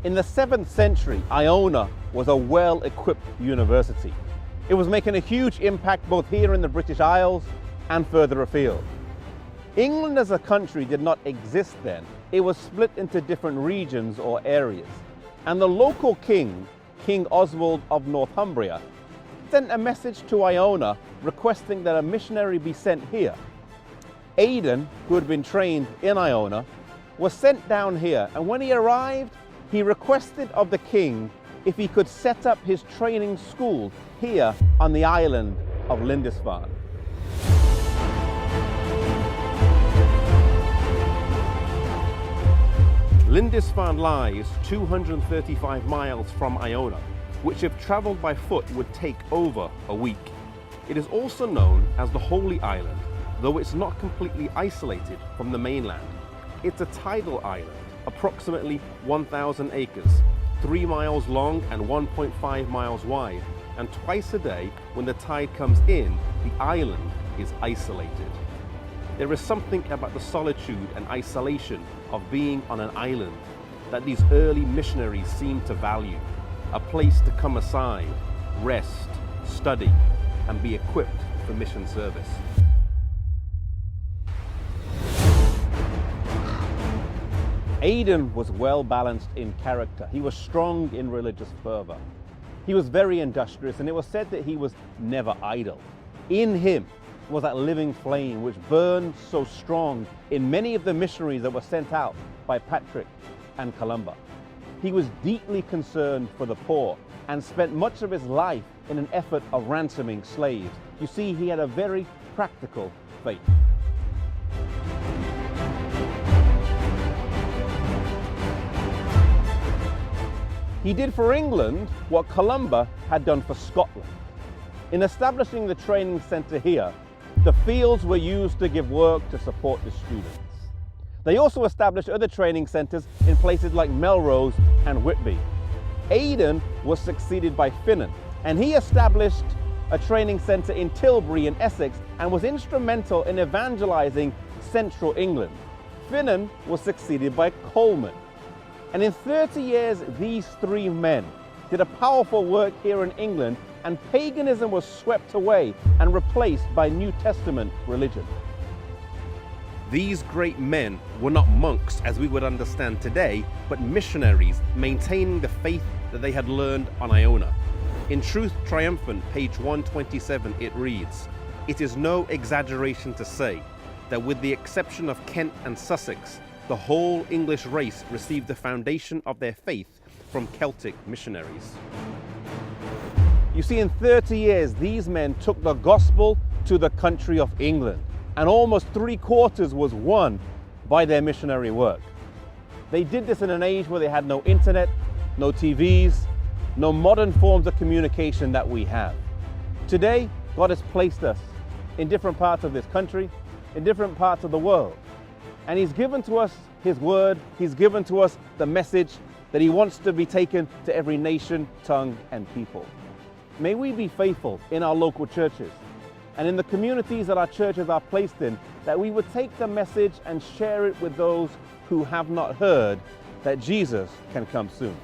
In the 7th century, Iona was a well-equipped university. It was making a huge impact both here in the British Isles and further afield. England as a country did not exist then. It was split into different regions or areas. And the local king, King Oswald of Northumbria, sent a message to Iona requesting that a missionary be sent here. Aidan, who had been trained in Iona, was sent down here, and when he arrived, he requested of the king if he could set up his training school here on the island of Lindisfarne. Lindisfarne lies 235 miles from Iona, which if travelled by foot would take over a week. It is also known as the Holy Island, though it's not completely isolated from the mainland. It's a tidal island, approximately 1,000 acres, 3 miles long and 1.5 miles wide, and twice a day when the tide comes in, the island is isolated. There is something about the solitude and isolation of being on an island that these early missionaries seemed to value, a place to come aside, rest, study, and be equipped for mission service. Aidan was well balanced in character. He was strong in religious fervor. He was very industrious, and it was said that he was never idle. In him was that living flame which burned so strong in many of the missionaries that were sent out by Patrick and Columba. He was deeply concerned for the poor and spent much of his life in an effort of ransoming slaves. You see, he had a very practical faith. He did for England what Columba had done for Scotland. In establishing the training centre here, the fields were used to give work to support the students. They also established other training centres in places like Melrose and Whitby. Aidan was succeeded by Finan, and he established a training centre in Tilbury in Essex and was instrumental in evangelising central England. Finan was succeeded by Coleman. And in 30 years, these three men did a powerful work here in England, and paganism was swept away and replaced by New Testament religion. These great men were not monks as we would understand today, but missionaries maintaining the faith that they had learned on Iona. In Truth Triumphant, page 127, it reads, "It is no exaggeration to say that with the exception of Kent and Sussex, the whole English race received the foundation of their faith from Celtic missionaries." You see, in 30 years, these men took the gospel to the country of England, and almost 3/4 was won by their missionary work. They did this in an age where they had no internet, no TVs, no modern forms of communication that we have. Today, God has placed us in different parts of this country, in different parts of the world. And He's given to us His word, He's given to us the message that He wants to be taken to every nation, tongue, and people. May we be faithful in our local churches and in the communities that our churches are placed in, that we would take the message and share it with those who have not heard that Jesus can come soon.